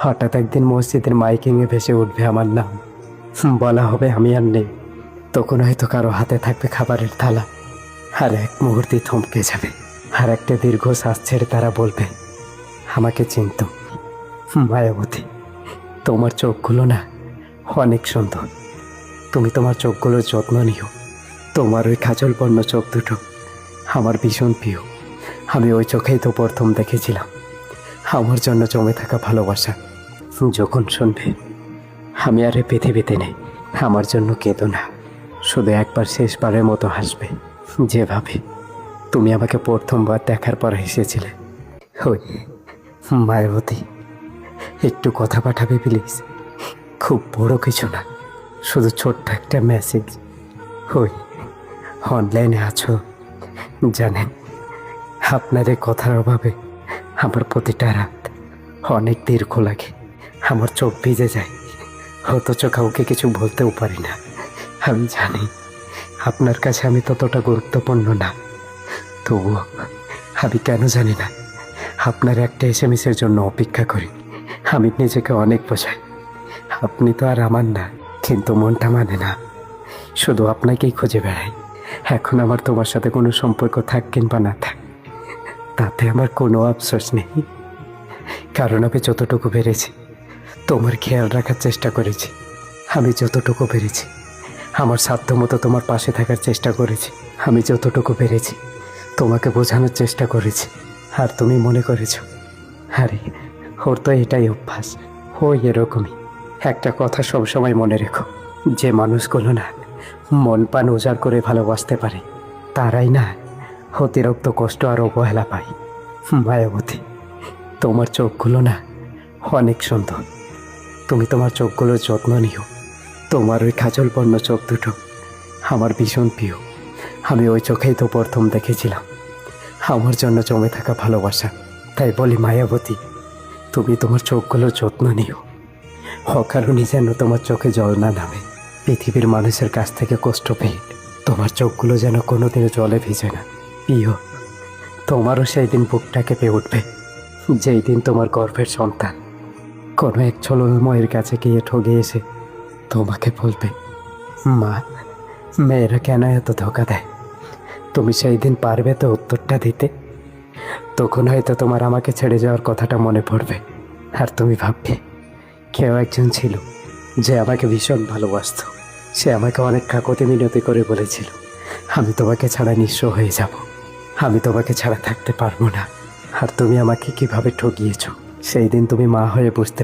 হঠাৎ একদিন মসজিদের মাইকিংয়ে ভেসে উঠবে আমার নাম, বলা হবে আমি আর নেই। তখন হয়তো কারো হাতে থাকবে খাবারের থালা, আর এক মুহূর্তে থমকে যাবে। আর একটা দীর্ঘ শ্বাস ছেড়ে তারা বলবে আমাকে চিনত। মায়াবতী, তোমার চোখগুলো না অনেক সুন্দর। তুমি তোমার চোখগুলোর যত্ন নিও। তোমার ওই কাজলবর্ণ চোখ দুটো আমার ভীষণ প্রিয়। আমি ওই চোখেই তো প্রথম দেখেছিলাম আমার জন্য জমে থাকা ভালোবাসা। যখন শুনবে আমি আর এই পৃথিবীতে নেই, আমার জন্য কেঁদো না। শুধু একবার শেষবারের মতো হাসবে, যেভাবে তুমি আমাকে প্রথমবার দেখার পর হেসেছিলে। ওই মায়াবতী, একটু কথা পাঠাবে প্লিজ। খুব বড় কিছু না, শুধু ছোট্ট একটা মেসেজ। ওই অনলাইনে আছো? জানেন, আপনার এই কথার অভাবে আমার প্রতিটা রাত অনেক দীর্ঘ লাগে। আমার চোখ ভিজে যায়, অথচ কাউকে কিছু বলতেও পারি না। আমি জানি আপনার কাছে আমি ততটা গুরুত্বপূর্ণ না, তবুও আমি কেন জানি না আপনার একটা এসএমএসের জন্য অপেক্ষা করি। আমি নিজেকে অনেক বোঝাই, আপনি তো আর আমার না, কিন্তু মনটা মানে না। শুধু আপনাকেই খুঁজে বেড়াই। এখন আমার তোমার সাথে কোনো সম্পর্ক থাক কিংবা না থাক, তাতে আমার কোনো আফসোস নেই। কারণ আমি যতটুকু পেরেছি তোমার খেয়াল রাখার চেষ্টা করেছি। আমি যতটুকু পেরেছি আমার সাধ্য মতো তোমার পাশে থাকার চেষ্টা করেছি। আমি যতটুকু পেরেছি তোমাকে বোঝানোর চেষ্টা করেছি। আর তুমি মনে করেছো আরে ওর তো এটাই অভ্যাস, ও এরকমই। একটা কথা সবসময় মনে রেখো, যে মানুষগুলো না মন প্রাণ উজাড় করে ভালোবাসতে পারে, তারাই না অতিরিক্ত কষ্ট আর অবহেলা পায়। মায়াবতী, তোমার চোখগুলো না অনেক সুন্দর। তুমি তোমার চোখগুলোর যত্ন নিও। তোমার ওই কাজলবর্ণ চোখ দুটো আমার ভীষণ প্রিয়। আমি ওই চোখেই তো প্রথম দেখেছিলাম আমার জন্য জমে থাকা ভালোবাসা। তাই বলি মায়াবতী, তুমি তোমার চোখগুলোর যত্ন নিও। অকারণে যেন তোমার চোখে জল না নামে। পৃথিবীর মানুষের কাছ থেকে কষ্ট পেয়ে তোমার চোখগুলো যেন কোনোদিনও জলে ভিজে না। প্রিয়, তোমারও সেই দিন বুকটা কেঁপে উঠবে, যেই দিন তোমার গর্ভের সন্তান কোনো এক ছলময়ের কাছে গিয়ে ঠগে এসে তোমাকে বলবে, মা, মেয়েরা কেন এত ধোকা দেয়? তুমি সেই দিন পারবে তো উত্তরটা দিতে? তখন হয়তো তোমার আমাকে ছেড়ে যাওয়ার কথাটা মনে পড়বে, আর তুমি ভাববে কেউ একজন ছিল যে আমাকে ভীষণ ভালোবাসত। সে আমাকে অনেক কাকুতি মিনতি করে বলেছিল আমি তোমাকে ছাড়া নিঃস্ব হয়ে যাব, আমি তোমাকে ছাড়া থাকতে পারবো না। আর তুমি আমাকে কিভাবে ঠকিয়েছ সেই দিন তুমি মা হয়ে বুঝতে